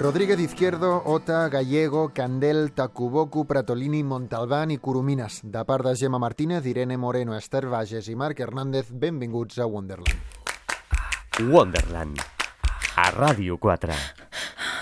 Rodríguez Izquierdo, Ota, Gallego, Candel, Tacubocu, Pratolini, Montalbán i Coromines. De part de Gemma Martínez, Irene Moreno, Esther Bages i Marc Hernández, benvinguts a Wonderland. Wonderland, a Ràdio 4.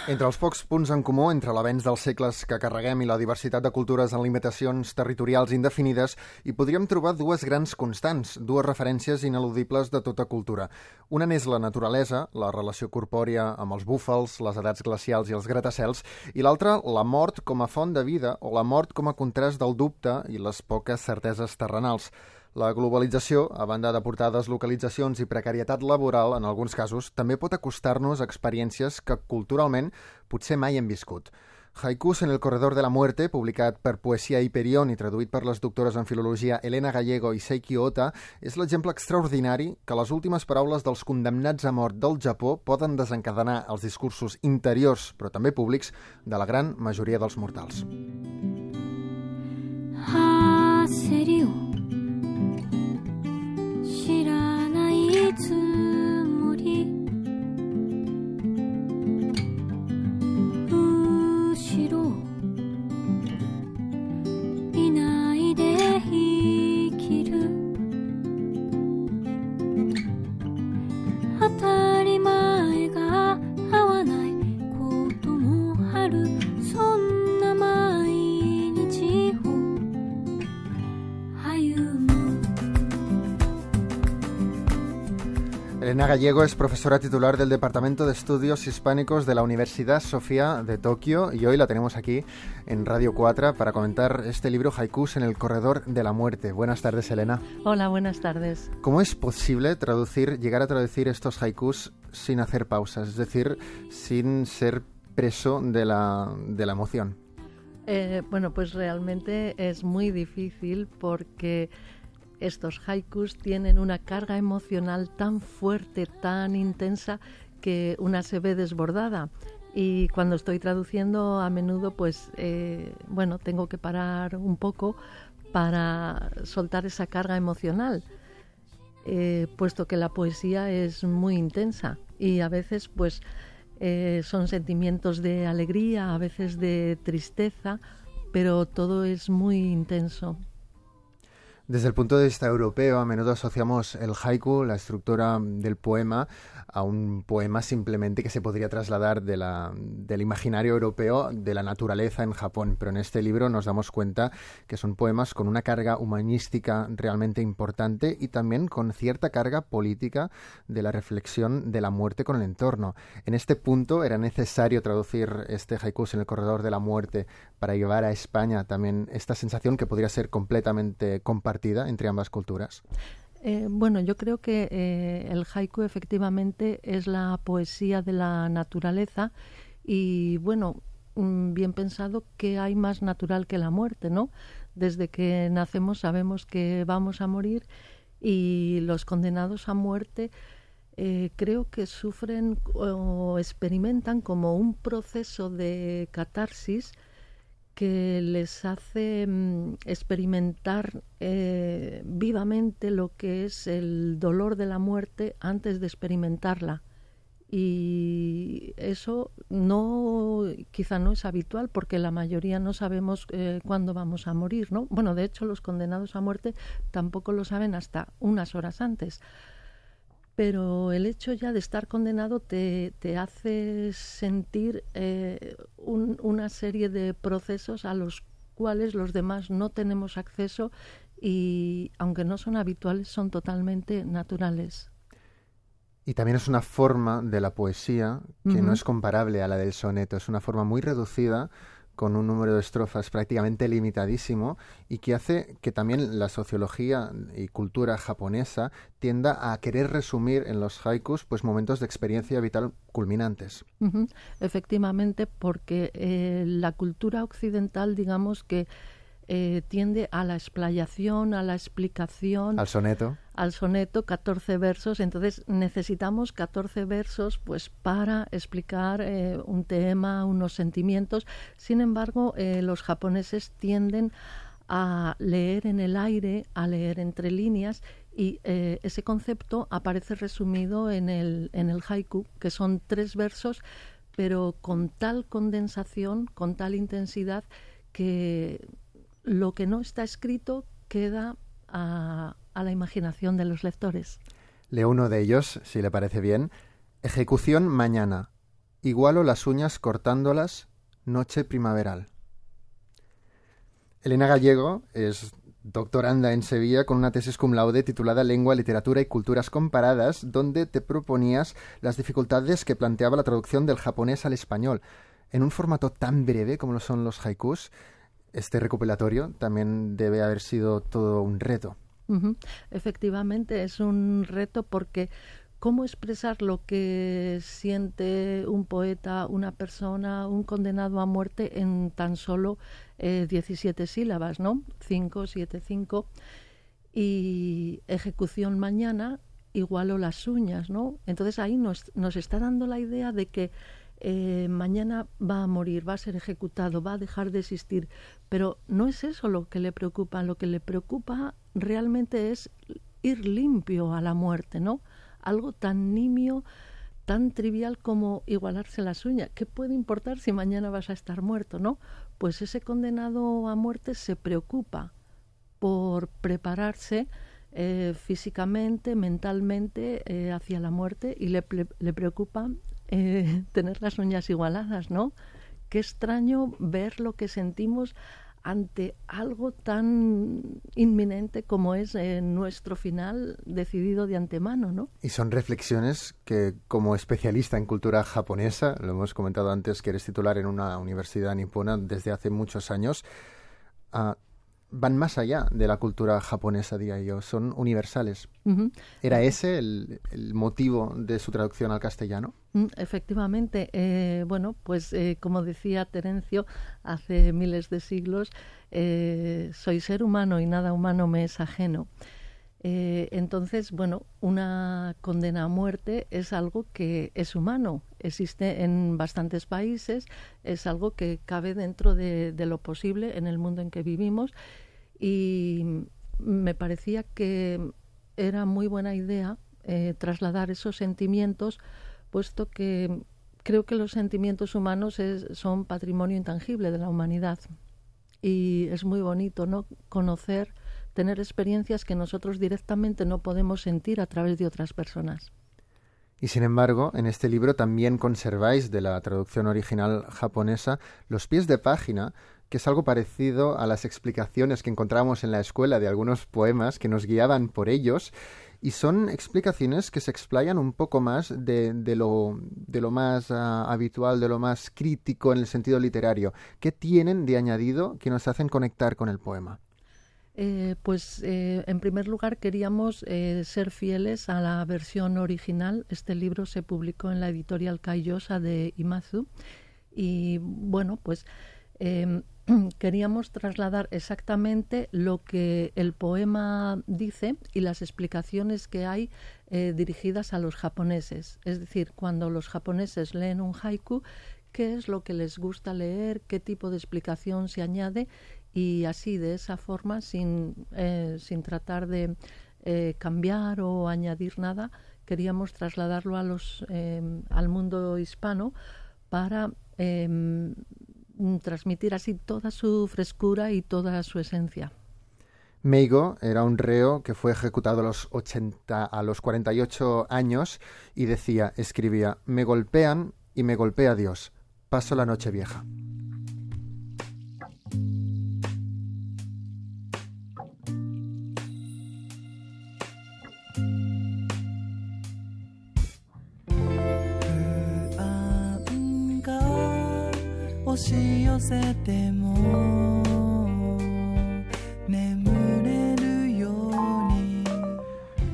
Entre els pocs punts en comú entre l'avenç dels segles que carreguem i la diversitat de cultures en limitacions territorials indefinides, hi podríem trobar dues grans constants, dues referències ineludibles de tota cultura. Una n'és la naturalesa, la relació corpòrea amb els búfals, les edats glacials i els gratacels, i l'altra, la mort com a font de vida o la mort com a contrast del dubte i les poques certeses terrenals. La globalització, a banda de portar deslocalitzacions i precarietat laboral, en alguns casos, també pot acostar-nos a experiències que culturalment potser mai hem viscut. Haikus en el corredor de la muerte, publicat per Poesia Hyperion i traduït per les doctores en filologia Elena Gallego i Seiki Ota, és l'exemple extraordinari que les últimes paraules dels condemnats a mort del Japó poden desencadenar els discursos interiors, però també públics, de la gran majoria dels mortals. Elena Gallego es profesora titular del Departamento de Estudios Hispánicos de la Universidad Sofía de Tokio y hoy la tenemos aquí en Radio 4 para comentar este libro Haikus en el corredor de la muerte. Buenas tardes, Elena. Hola, buenas tardes. ¿Cómo es posible llegar a traducir estos haikus sin hacer pausas, es decir, sin ser preso de la emoción? Bueno, pues realmente es muy difícil porque estos haikus tienen una carga emocional tan fuerte, tan intensa, que una se ve desbordada. Y cuando estoy traduciendo, a menudo, pues, tengo que parar un poco para soltar esa carga emocional, puesto que la poesía es muy intensa y a veces, pues, son sentimientos de alegría, a veces de tristeza, pero todo es muy intenso. Desde el punto de vista europeo, a menudo asociamos el haiku, la estructura del poema, a un poema simplemente que se podría trasladar del imaginario europeo de la naturaleza en Japón. Pero en este libro nos damos cuenta que son poemas con una carga humanística realmente importante y también con cierta carga política de la reflexión de la muerte con el entorno. En este punto era necesario traducir este haikus en el corredor de la muerte para llevar a España también esta sensación que podría ser completamente compartida entre ambas culturas. Yo creo que el haiku efectivamente es la poesía de la naturaleza y, bien pensado, que hay más natural que la muerte, ¿no? Desde que nacemos sabemos que vamos a morir y los condenados a muerte creo que sufren o experimentan como un proceso de catarsis que les hace experimentar vivamente lo que es el dolor de la muerte antes de experimentarla. Y eso quizá no es habitual porque la mayoría no sabemos cuándo vamos a morir, ¿no? Bueno, de hecho, los condenados a muerte tampoco lo saben hasta unas horas antes. Pero el hecho ya de estar condenado te hace sentir una serie de procesos a los cuales los demás no tenemos acceso y, aunque no son habituales, son totalmente naturales. Y también es una forma de la poesía que no es comparable a la del soneto. Es una forma muy reducida, con un número de estrofas prácticamente limitadísimo y que hace que también la sociología y cultura japonesa tienda a querer resumir en los haikus pues momentos de experiencia vital culminantes. Efectivamente, porque la cultura occidental, digamos que tiende a la explayación, a la explicación. Al soneto. Al soneto, 14 versos. Entonces necesitamos 14 versos pues para explicar un tema, unos sentimientos. Sin embargo, los japoneses tienden a leer en el aire, a leer entre líneas, y ese concepto aparece resumido en el haiku, que son 3 versos, pero con tal condensación, con tal intensidad, que lo que no está escrito queda a la imaginación de los lectores. Leo uno de ellos, si le parece bien. Ejecución mañana. Igualo las uñas cortándolas, noche primaveral. Elena Gallego es doctoranda en Sevilla con una tesis cum laude titulada Lengua, Literatura y Culturas Comparadas, donde te proponías las dificultades que planteaba la traducción del japonés al español. En un formato tan breve como lo son los haikus, este recopilatorio también debe haber sido todo un reto. Efectivamente, es un reto porque ¿cómo expresar lo que siente un poeta, una persona, un condenado a muerte en tan solo 17 sílabas, ¿no? 5, 7, 5. Y ejecución mañana, igualo las uñas, ¿no? Entonces ahí nos está dando la idea de que mañana va a morir, va a ser ejecutado, va a dejar de existir. Pero no es eso lo que le preocupa. Lo que le preocupa realmente es ir limpio a la muerte, ¿no? Algo tan nimio, tan trivial como igualarse las uñas. ¿Qué puede importar si mañana vas a estar muerto, no? Pues ese condenado a muerte se preocupa por prepararse físicamente, mentalmente hacia la muerte, y le preocupa tener las uñas igualadas, ¿no? Qué extraño ver lo que sentimos ante algo tan inminente como es nuestro final decidido de antemano, ¿no? Y son reflexiones que, como especialista en cultura japonesa, lo hemos comentado antes que eres titular en una universidad nipona desde hace muchos años, van más allá de la cultura japonesa, diría yo, son universales. ¿Era ese el motivo de su traducción al castellano? Efectivamente. Bueno, pues como decía Terencio hace miles de siglos, soy ser humano y nada humano me es ajeno. Entonces, bueno, una condena a muerte es algo que es humano, existe en bastantes países, es algo que cabe dentro de lo posible en el mundo en que vivimos, y me parecía que era muy buena idea trasladar esos sentimientos, puesto que creo que los sentimientos humanos son patrimonio intangible de la humanidad, y es muy bonito, ¿no?, conocer, tener experiencias que nosotros directamente no podemos sentir a través de otras personas. Y sin embargo, en este libro también conserváis de la traducción original japonesa los pies de página, que es algo parecido a las explicaciones que encontramos en la escuela de algunos poemas que nos guiaban por ellos, y son explicaciones que se explayan un poco más de lo más habitual, de lo más crítico en el sentido literario. ¿Qué tienen de añadido que nos hacen conectar con el poema? Pues en primer lugar queríamos ser fieles a la versión original. Este libro se publicó en la editorial Kaiyosa de Imazu, y bueno, pues queríamos trasladar exactamente lo que el poema dice y las explicaciones que hay dirigidas a los japoneses. Es decir, cuando los japoneses leen un haiku, qué es lo que les gusta leer, qué tipo de explicación se añade, y así, de esa forma, sin tratar de cambiar o añadir nada, queríamos trasladarlo al mundo hispano para transmitir así toda su frescura y toda su esencia. Meigo era un reo que fue ejecutado a los 48 años y escribía: me golpean y me golpea Dios, paso la noche vieja.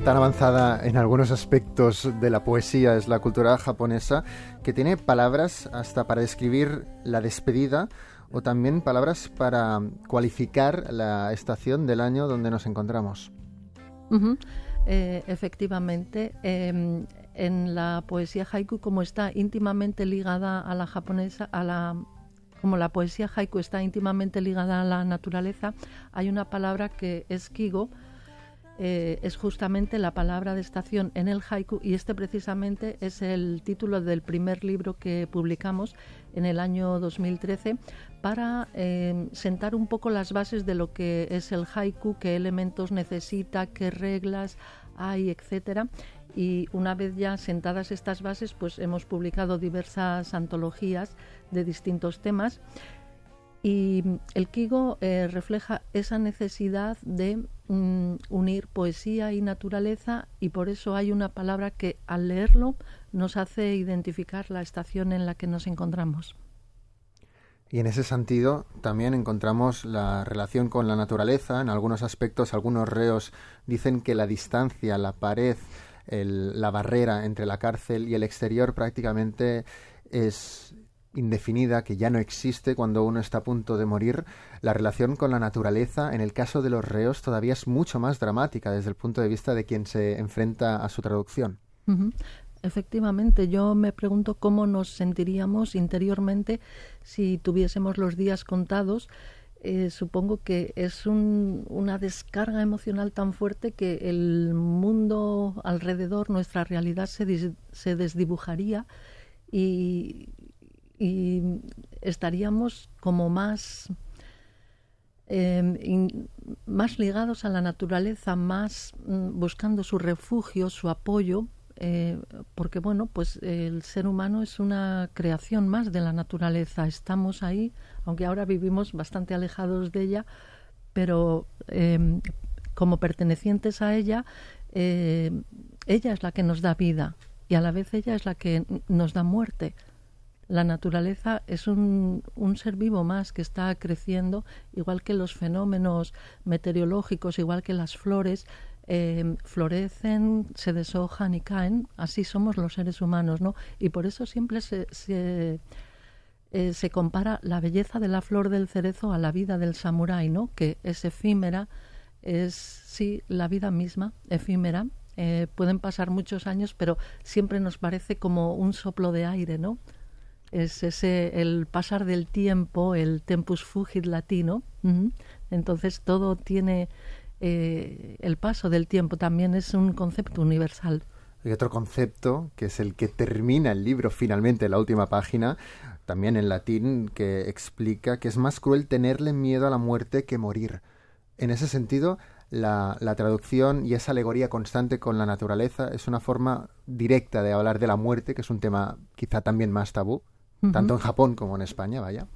Tan avanzada en algunos aspectos de la poesía es la cultura japonesa, que tiene palabras hasta para describir la despedida, o también palabras para cualificar la estación del año donde nos encontramos. Efectivamente, en la poesía haiku, como está íntimamente ligada a la japonesa, como la poesía haiku está íntimamente ligada a la naturaleza, hay una palabra que es kigo, es justamente la palabra de estación en el haiku, y este precisamente es el título del primer libro que publicamos en el año 2013 para sentar un poco las bases de lo que es el haiku, qué elementos necesita, qué reglas hay, etcétera. Y una vez ya sentadas estas bases, pues hemos publicado diversas antologías de distintos temas. Y el Kigo refleja esa necesidad de unir poesía y naturaleza, y por eso hay una palabra que al leerlo nos hace identificar la estación en la que nos encontramos. Y en ese sentido también encontramos la relación con la naturaleza. En algunos aspectos, algunos reos dicen que la distancia, la pared, la barrera entre la cárcel y el exterior prácticamente es indefinida, que ya no existe cuando uno está a punto de morir. La relación con la naturaleza, en el caso de los reos, todavía es mucho más dramática desde el punto de vista de quien se enfrenta a su traducción. Uh-huh. Efectivamente, yo me pregunto cómo nos sentiríamos interiormente si tuviésemos los días contados. Supongo que es una descarga emocional tan fuerte que el mundo alrededor, nuestra realidad, se desdibujaría y estaríamos como más ligados a la naturaleza, más buscando su refugio, su apoyo, porque bueno, pues el ser humano es una creación más de la naturaleza. Estamos ahí, aunque ahora vivimos bastante alejados de ella, pero como pertenecientes a ella, ella es la que nos da vida y a la vez ella es la que nos da muerte. La naturaleza es un ser vivo más que está creciendo, igual que los fenómenos meteorológicos, igual que las flores, florecen, se deshojan y caen. Así somos los seres humanos, ¿no? Y por eso siempre se compara la belleza de la flor del cerezo a la vida del samurái, ¿no? Que es efímera, es sí la vida misma, efímera. Pueden pasar muchos años, pero siempre nos parece como un soplo de aire, ¿no? Es el pasar del tiempo, el tempus fugit latino. Uh-huh. Entonces todo tiene el paso del tiempo, también es un concepto universal. Hay otro concepto, que es el que termina el libro finalmente en la última página, también en latín, que explica que es más cruel tenerle miedo a la muerte que morir. En ese sentido, la traducción y esa alegoría constante con la naturaleza es una forma directa de hablar de la muerte, que es un tema quizá también más tabú, tanto en Japón como en España, vaya.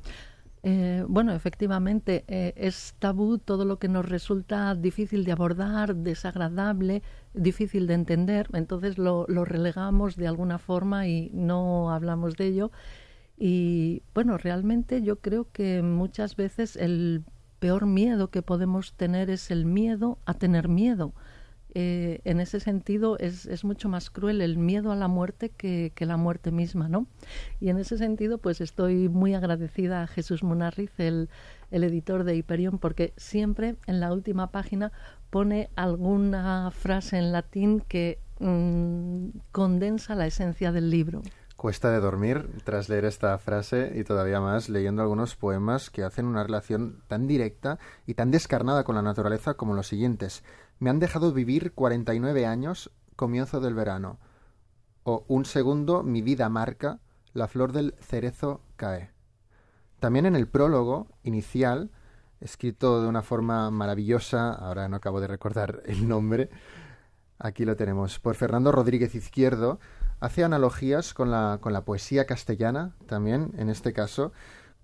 Bueno, efectivamente, es tabú todo lo que nos resulta difícil de abordar, desagradable, difícil de entender. Entonces lo relegamos de alguna forma y no hablamos de ello. Y bueno, realmente yo creo que muchas veces el peor miedo que podemos tener es el miedo a tener miedo. En ese sentido es mucho más cruel el miedo a la muerte que la muerte misma, ¿no? Y en ese sentido pues estoy muy agradecida a Jesús Munarriz, el editor de Hyperion, porque siempre en la última página pone alguna frase en latín que condensa la esencia del libro. Cuesta de dormir tras leer esta frase y todavía más leyendo algunos poemas que hacen una relación tan directa y tan descarnada con la naturaleza como los siguientes. Me han dejado vivir 49 años, comienzo del verano. O un segundo, mi vida marca, la flor del cerezo cae. También en el prólogo inicial, escrito de una forma maravillosa, ahora no acabo de recordar el nombre, aquí lo tenemos, por Fernando Rodríguez Izquierdo, hace analogías con la poesía castellana, también, en este caso,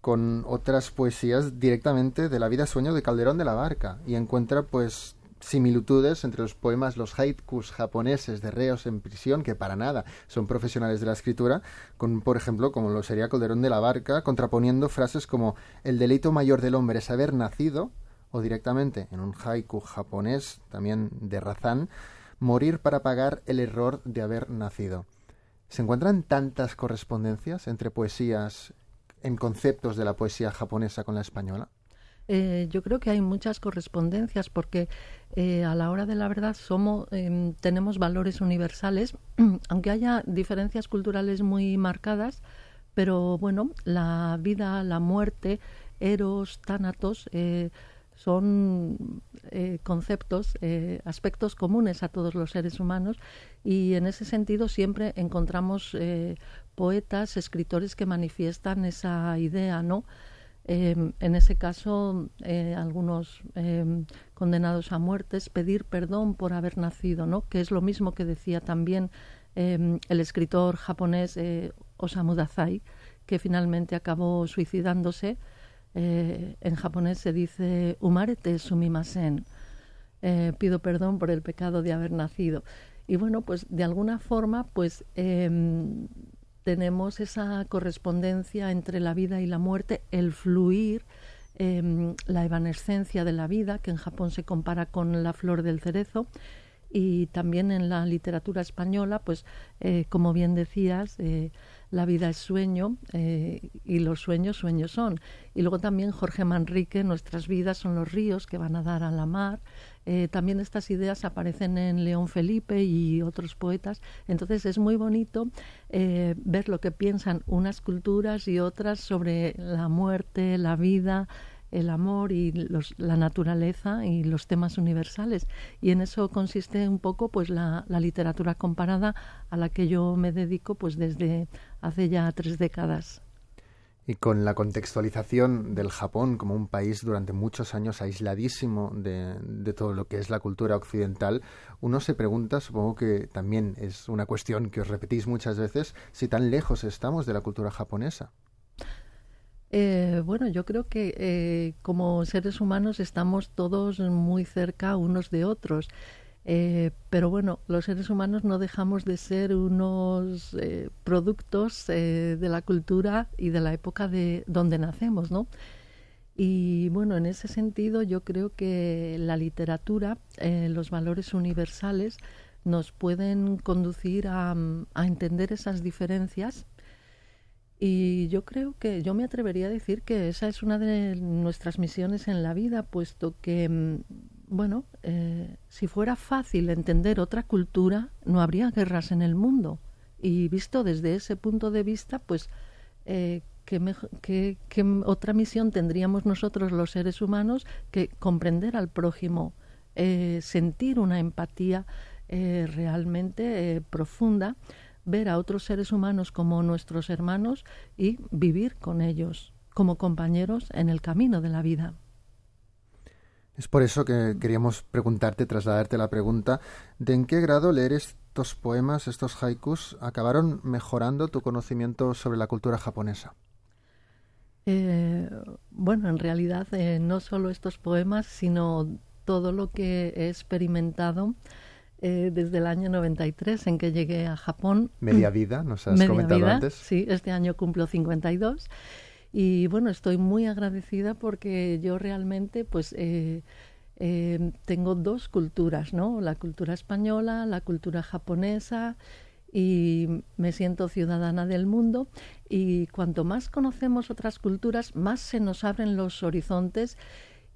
con otras poesías directamente de la vida sueño de Calderón de la Barca, y encuentra, pues, similitudes entre los poemas, los haikus japoneses de reos en prisión, que para nada son profesionales de la escritura, con, por ejemplo, como lo sería Calderón de la Barca, contraponiendo frases como el delito mayor del hombre es haber nacido, o directamente, en un haiku japonés, también de Razan, morir para pagar el error de haber nacido. ¿Se encuentran tantas correspondencias entre poesías en conceptos de la poesía japonesa con la española? Yo creo que hay muchas correspondencias porque a la hora de la verdad tenemos valores universales, aunque haya diferencias culturales muy marcadas, pero bueno, la vida, la muerte, Eros, Tánatos, son conceptos, aspectos comunes a todos los seres humanos, y en ese sentido siempre encontramos poetas, escritores que manifiestan esa idea, ¿no? En ese caso, algunos condenados a muertes, pedir perdón por haber nacido, ¿no? Que es lo mismo que decía también el escritor japonés Osamu Dazai, que finalmente acabó suicidándose. En japonés se dice umarete sumimasen, pido perdón por el pecado de haber nacido. Y bueno, pues de alguna forma pues tenemos esa correspondencia entre la vida y la muerte, el fluir, la evanescencia de la vida, que en Japón se compara con la flor del cerezo. Y también en la literatura española, pues como bien decías, la vida es sueño y los sueños, sueños son. Y luego también Jorge Manrique, nuestras vidas son los ríos que van a dar a la mar. También estas ideas aparecen en León Felipe y otros poetas. Entonces es muy bonito ver lo que piensan unas culturas y otras sobre la muerte, la vida, el amor y la naturaleza y los temas universales. Y en eso consiste un poco pues la literatura comparada, a la que yo me dedico pues desde hace ya 3 décadas. Y con la contextualización del Japón como un país durante muchos años aisladísimo de todo lo que es la cultura occidental, uno se pregunta, supongo que también es una cuestión que os repetís muchas veces, si tan lejos estamos de la cultura japonesa. Bueno, yo creo que como seres humanos estamos todos muy cerca unos de otros, pero bueno, los seres humanos no dejamos de ser unos productos de la cultura y de la época de donde nacemos, ¿no? Y bueno, en ese sentido yo creo que la literatura, los valores universales nos pueden conducir a entender esas diferencias. Y yo creo que yo me atrevería a decir que esa es una de nuestras misiones en la vida, puesto que, bueno, si fuera fácil entender otra cultura, no habría guerras en el mundo. Y visto desde ese punto de vista, pues, ¿qué otra misión tendríamos nosotros los seres humanos que comprender al prójimo, sentir una empatía realmente profunda, ver a otros seres humanos como nuestros hermanos y vivir con ellos como compañeros en el camino de la vida? Es por eso que queríamos preguntarte, trasladarte la pregunta, ¿de en qué grado leer estos poemas, estos haikus, acabaron mejorando tu conocimiento sobre la cultura japonesa? Bueno, en realidad no solo estos poemas, sino todo lo que he experimentado desde el año 93 en que llegué a Japón. Media vida, nos has comentado antes. Sí, este año cumplo 52 y bueno, estoy muy agradecida porque yo realmente pues tengo 2 culturas, ¿no? La cultura española, la cultura japonesa, y me siento ciudadana del mundo, y cuanto más conocemos otras culturas, más se nos abren los horizontes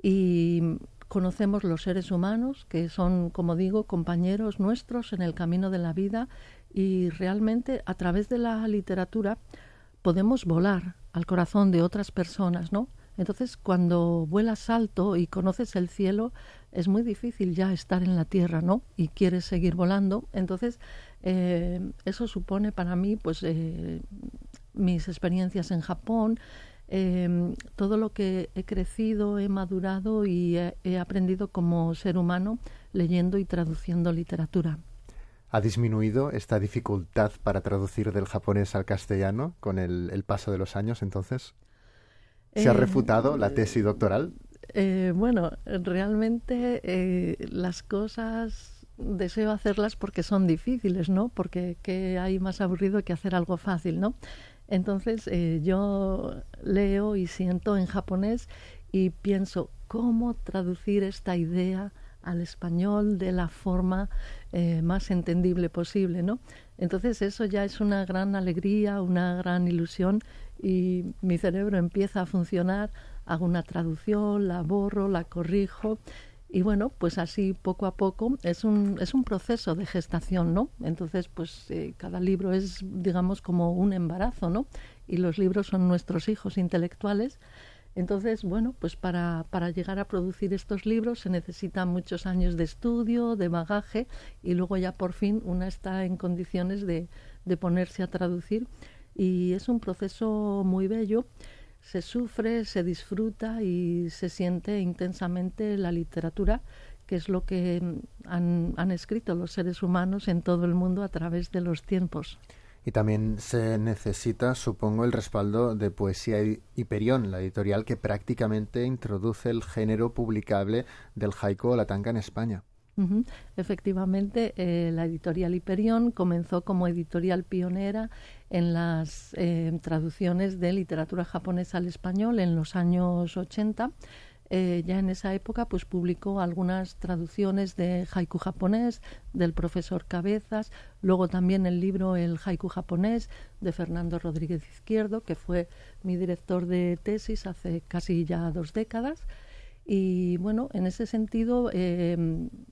y conocemos los seres humanos, que son, como digo, compañeros nuestros en el camino de la vida, y realmente a través de la literatura podemos volar al corazón de otras personas, ¿no? Entonces, cuando vuelas alto y conoces el cielo, es muy difícil ya estar en la tierra, ¿no? Y quieres seguir volando. Entonces, eso supone para mí, pues, mis experiencias en Japón, todo lo que he crecido, he madurado y he aprendido como ser humano leyendo y traduciendo literatura. ¿Ha disminuido esta dificultad para traducir del japonés al castellano con el paso de los años, entonces? ¿Se ha refutado la tesis doctoral? Bueno, realmente las cosas deseo hacerlas porque son difíciles, ¿no? Porque ¿qué hay más aburrido que hacer algo fácil, ¿no? Entonces yo leo y siento en japonés y pienso cómo traducir esta idea al español de la forma más entendible posible, ¿no? Entonces eso ya es una gran alegría, una gran ilusión, y mi cerebro empieza a funcionar, hago una traducción, la borro, la corrijo, y bueno, pues así poco a poco es un proceso de gestación, ¿no? Entonces, pues cada libro es, digamos, como un embarazo, ¿no? Y los libros son nuestros hijos intelectuales. Entonces, bueno, pues para llegar a producir estos libros se necesitan muchos años de estudio, de bagaje, y luego ya por fin una está en condiciones de ponerse a traducir. Y es un proceso muy bello. Se sufre, se disfruta y se siente intensamente la literatura, que es lo que han escrito los seres humanos en todo el mundo a través de los tiempos. Y también se necesita, supongo, el respaldo de Poesía Hiperión, la editorial que prácticamente introduce el género publicable del haiku o la tanka en España. Uh-huh. Efectivamente, la editorial Hiperión comenzó como editorial pionera en las traducciones de literatura japonesa al español en los años 80. Ya en esa época pues publicó algunas traducciones de haiku japonés del profesor Cabezas, luego también el libro El haiku japonés de Fernando Rodríguez Izquierdo, que fue mi director de tesis hace casi ya 2 décadas. Y bueno, en ese sentido,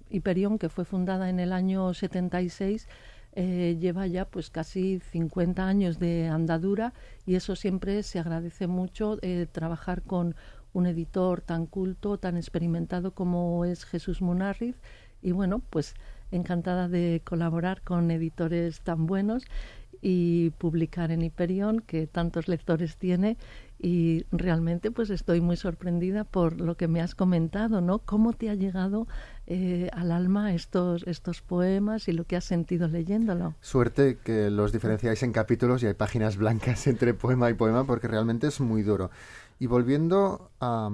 Hiperión, que fue fundada en el año 76, lleva ya pues casi 50 años de andadura, y eso siempre se agradece mucho, trabajar con un editor tan culto, tan experimentado como es Jesús Munarriz, y bueno, pues encantada de colaborar con editores tan buenos y publicar en Hiperión, que tantos lectores tiene, y realmente pues estoy muy sorprendida por lo que me has comentado, ¿no? ¿Cómo te ha llegado al alma estos poemas y lo que has sentido leyéndolo? Suerte que los diferenciáis en capítulos y hay páginas blancas entre poema y poema, porque realmente es muy duro. Y volviendo a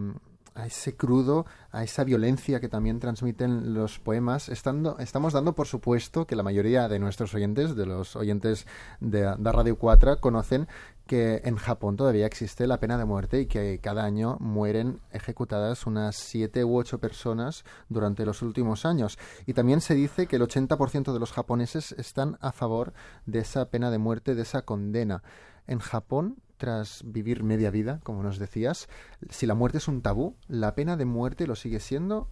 ese crudo, a esa violencia que también transmiten los poemas, estamos dando por supuesto que la mayoría de nuestros oyentes, de los oyentes de Radio 4, conocen que en Japón todavía existe la pena de muerte y que cada año mueren ejecutadas unas 7 u 8 personas durante los últimos años. Y también se dice que el 80% de los japoneses están a favor de esa pena de muerte, de esa condena. En Japón, tras vivir media vida, como nos decías, si la muerte es un tabú, ¿la pena de muerte lo sigue siendo?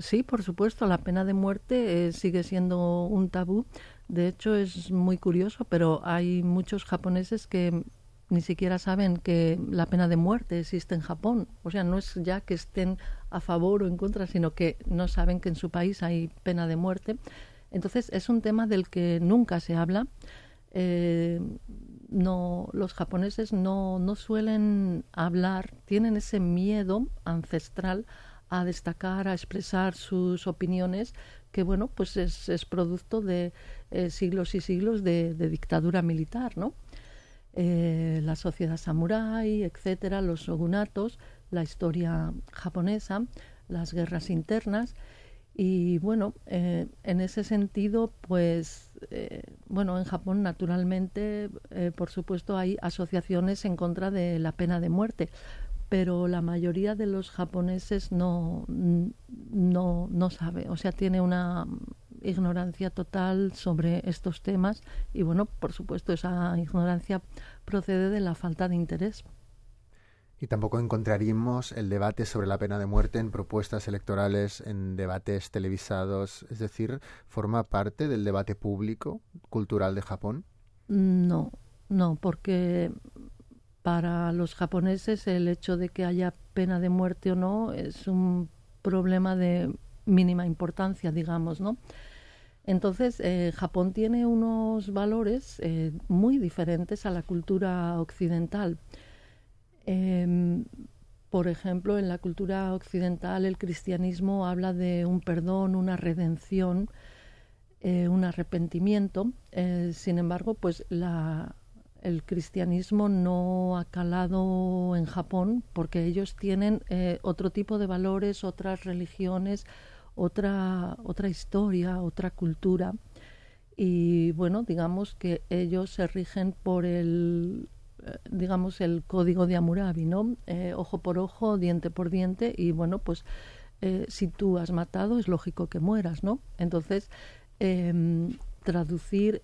Sí, por supuesto, la pena de muerte sigue siendo un tabú. De hecho, es muy curioso, pero hay muchos japoneses que ni siquiera saben que la pena de muerte existe en Japón. O sea, no es ya que estén a favor o en contra, sino que no saben que en su país hay pena de muerte. Entonces, es un tema del que nunca se habla. Los japoneses no suelen hablar, tienen ese miedo ancestral a destacar, a expresar sus opiniones, que bueno, pues es producto de siglos y siglos de dictadura militar, ¿no? La sociedad samurái, etcétera, los shogunatos, la historia japonesa, las guerras internas. Y bueno, en ese sentido, pues, bueno, en Japón naturalmente, por supuesto, hay asociaciones en contra de la pena de muerte, pero la mayoría de los japoneses no sabe, o sea, tiene una ignorancia total sobre estos temas y bueno, por supuesto, esa ignorancia procede de la falta de interés. Y tampoco encontraríamos el debate sobre la pena de muerte en propuestas electorales, en debates televisados. Es decir, ¿forma parte del debate público cultural de Japón? No, porque para los japoneses el hecho de que haya pena de muerte o no es un problema de mínima importancia, digamos, ¿no? Entonces, Japón tiene unos valores muy diferentes a la cultura occidental. Por ejemplo, en la cultura occidental el cristianismo habla de un perdón, una redención, un arrepentimiento. Sin embargo, pues el cristianismo no ha calado en Japón porque ellos tienen otro tipo de valores, otras religiones, otra historia, otra cultura. Y bueno, digamos que ellos se rigen por el código de Hammurabi, ¿no? Ojo por ojo, diente por diente, y bueno, pues si tú has matado es lógico que mueras, ¿no? Entonces, traducir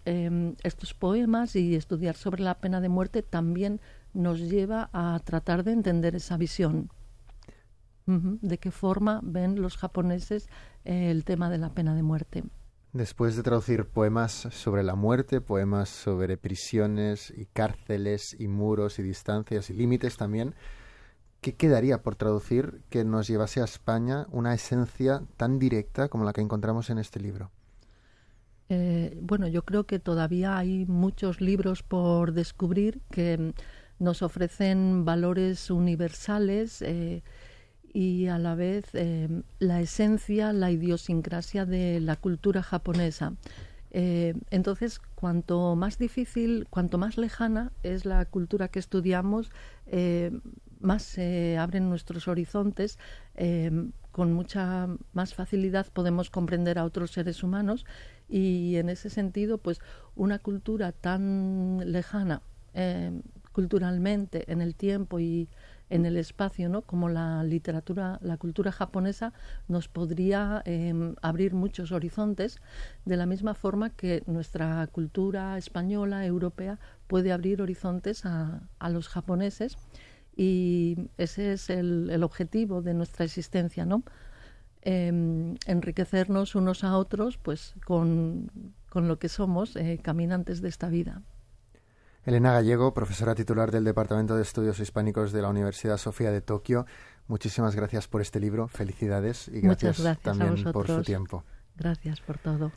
estos poemas y estudiar sobre la pena de muerte también nos lleva a tratar de entender esa visión. ¿De qué forma ven los japoneses el tema de la pena de muerte? Después de traducir poemas sobre la muerte, poemas sobre prisiones y cárceles y muros y distancias y límites también, ¿qué quedaría por traducir que nos llevase a España una esencia tan directa como la que encontramos en este libro? Bueno, yo creo que todavía hay muchos libros por descubrir que nos ofrecen valores universales y a la vez la esencia, la idiosincrasia de la cultura japonesa. Entonces, cuanto más difícil, cuanto más lejana es la cultura que estudiamos, más se abren nuestros horizontes, con mucha más facilidad podemos comprender a otros seres humanos y en ese sentido, pues una cultura tan lejana culturalmente en el tiempo y en el espacio, ¿no?, como la literatura, la cultura japonesa, nos podría abrir muchos horizontes, de la misma forma que nuestra cultura española, europea, puede abrir horizontes a los japoneses, y ese es el objetivo de nuestra existencia, ¿no? Enriquecernos unos a otros, pues con lo que somos, caminantes de esta vida. Elena Gallego, profesora titular del Departamento de Estudios Hispánicos de la Universidad Sofía de Tokio, muchísimas gracias por este libro, felicidades y gracias también por su tiempo. Gracias por todo.